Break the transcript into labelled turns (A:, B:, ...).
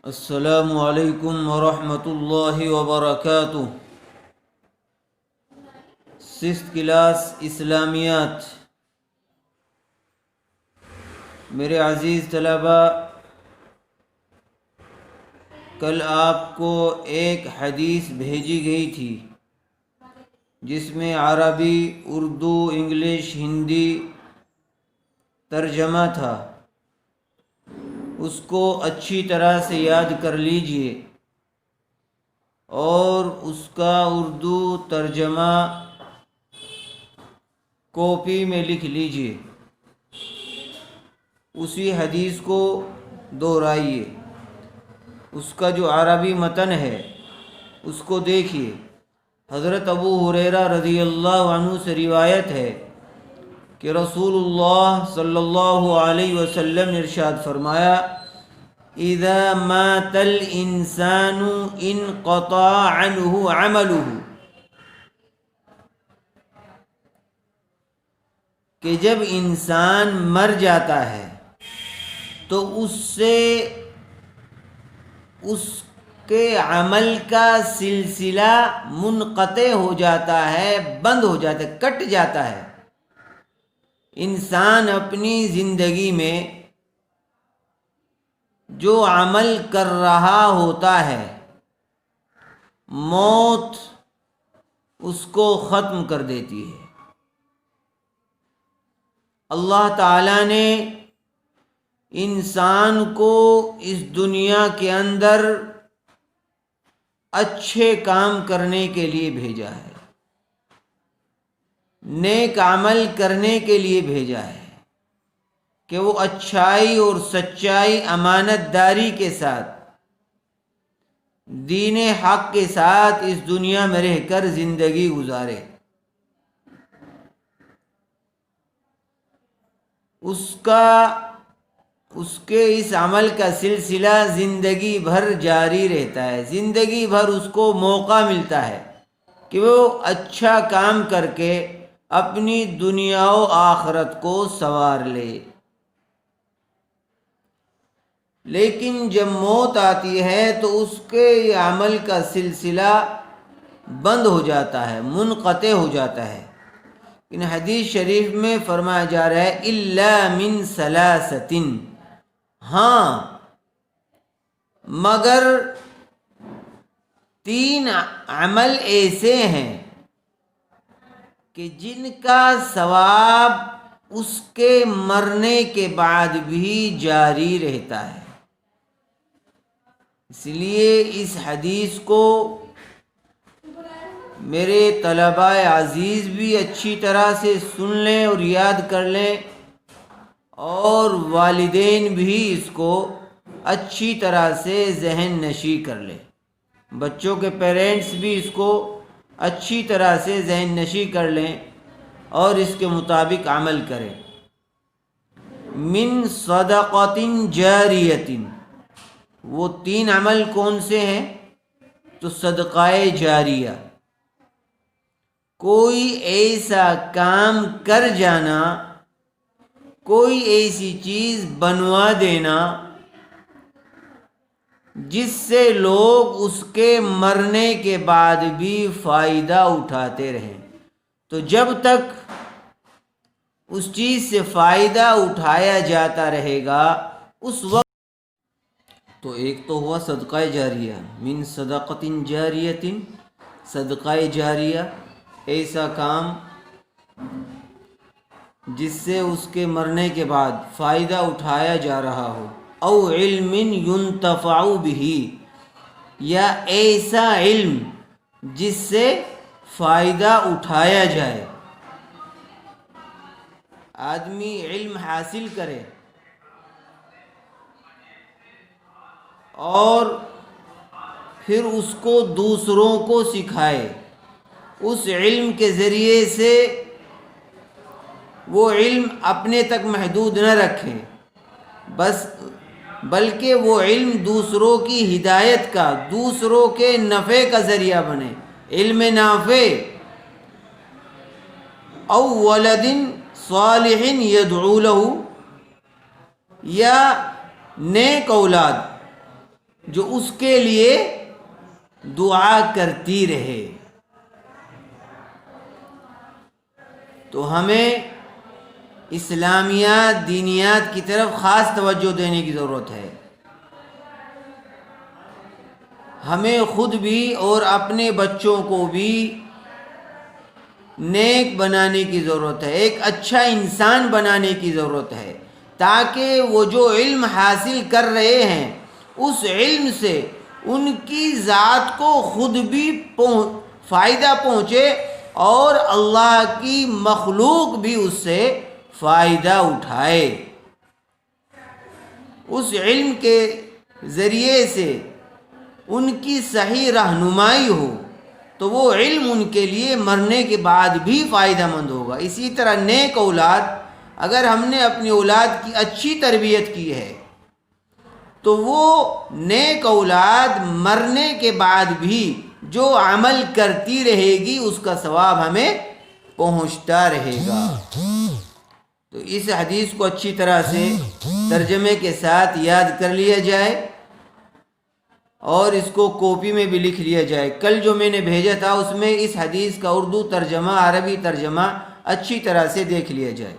A: السلام علیکم ورحمۃ اللہ وبرکاتہ۔ سکس کلاس اسلامیات۔ میرے عزیز طلبہ، کل آپ کو ایک حدیث بھیجی گئی تھی جس میں عربی، اردو، انگلش، ہندی ترجمہ تھا۔ اس کو اچھی طرح سے یاد کر لیجئے اور اس کا اردو ترجمہ کاپی میں لکھ لیجئے۔ اسی حدیث کو دہرائیے۔ اس کا جو عربی متن ہے اس کو دیکھیے۔ حضرت ابو ہریرہ رضی اللہ عنہ سے روایت ہے کہ رسول اللہ صلی اللہ علیہ وسلم نے ارشاد فرمایا: اذا مات الانسان انقطع عنہ عملہ، کہ جب انسان مر جاتا ہے تو اس سے اس کے عمل کا سلسلہ منقطع ہو جاتا ہے، بند ہو جاتا ہے، کٹ جاتا ہے۔ انسان اپنی زندگی میں جو عمل کر رہا ہوتا ہے، موت اس کو ختم کر دیتی ہے۔ اللہ تعالیٰ نے انسان کو اس دنیا کے اندر اچھے کام کرنے کے لیے بھیجا ہے، نیک عمل کرنے کے لیے بھیجا ہے، کہ وہ اچھائی اور سچائی، امانت داری کے ساتھ، دین حق کے ساتھ اس دنیا میں رہ کر زندگی گزارے۔ اس کے اس عمل کا سلسلہ زندگی بھر جاری رہتا ہے، زندگی بھر اس کو موقع ملتا ہے کہ وہ اچھا کام کر کے اپنی دنیا و آخرت کو سنوار لے۔ لیکن جب موت آتی ہے تو اس کے عمل کا سلسلہ بند ہو جاتا ہے، منقطع ہو جاتا ہے۔ ان حدیث شریف میں فرمایا جا رہا ہے الا من ثلاثۃ، ہاں مگر تین عمل ایسے ہیں کہ جن کا ثواب اس کے مرنے کے بعد بھی جاری رہتا ہے۔ اس لیے اس حدیث کو میرے طلباء عزیز بھی اچھی طرح سے سن لیں اور یاد کر لیں، اور والدین بھی اس کو اچھی طرح سے ذہن نشی کر لیں۔ بچوں کے پیرنٹس بھی اس کو اچھی طرح سے ذہن نشی کر لیں اور اس کے مطابق عمل کریں۔ من صدقۃ جاریۃ، وہ تین عمل کون سے ہیں؟ تو صدقہ جاریہ، کوئی ایسا کام کر جانا، کوئی ایسی چیز بنوا دینا جس سے لوگ اس کے مرنے کے بعد بھی فائدہ اٹھاتے رہیں۔ تو جب تک اس چیز سے فائدہ اٹھایا جاتا رہے گا اس وقت، تو ایک تو ہوا صدقہ جاریہ، من صدقۃ جاریۃ، صدقہ جاریہ ایسا کام جس سے اس کے مرنے کے بعد فائدہ اٹھایا جا رہا ہو، او علم ينتفع به، یا ایسا علم جس سے فائدہ اٹھایا جائے۔ آدمی علم حاصل کرے اور پھر اس کو دوسروں کو سکھائے، اس علم کے ذریعے سے وہ علم اپنے تک محدود نہ رکھے، بلکہ وہ علم دوسروں کی ہدایت کا، دوسروں کے نفع کا ذریعہ بنے، علم نافع۔ او ولد صالح یدعو لہ، یا نیک اولاد جو اس کے لیے دعا کرتی رہے۔ تو ہمیں اسلامیات، دینیات کی طرف خاص توجہ دینے کی ضرورت ہے۔ ہمیں خود بھی اور اپنے بچوں کو بھی نیک بنانے کی ضرورت ہے، ایک اچھا انسان بنانے کی ضرورت ہے، تاکہ وہ جو علم حاصل کر رہے ہیں اس علم سے ان کی ذات کو خود بھی فائدہ پہنچے اور اللہ کی مخلوق بھی اس سے فائدہ اٹھائے۔ اس علم کے ذریعے سے ان کی صحیح رہنمائی ہو تو وہ علم ان کے لیے مرنے کے بعد بھی فائدہ مند ہوگا۔ اسی طرح نیک اولاد، اگر ہم نے اپنی اولاد کی اچھی تربیت کی ہے تو وہ نیک اولاد مرنے کے بعد بھی جو عمل کرتی رہے گی اس کا ثواب ہمیں پہنچتا رہے گا۔ تو اس حدیث کو اچھی طرح سے ترجمے کے ساتھ یاد کر لیا جائے اور اس کو کاپی میں بھی لکھ لیا جائے۔ کل جو میں نے بھیجا تھا اس میں اس حدیث کا اردو ترجمہ، عربی ترجمہ اچھی طرح سے دیکھ لیا جائے۔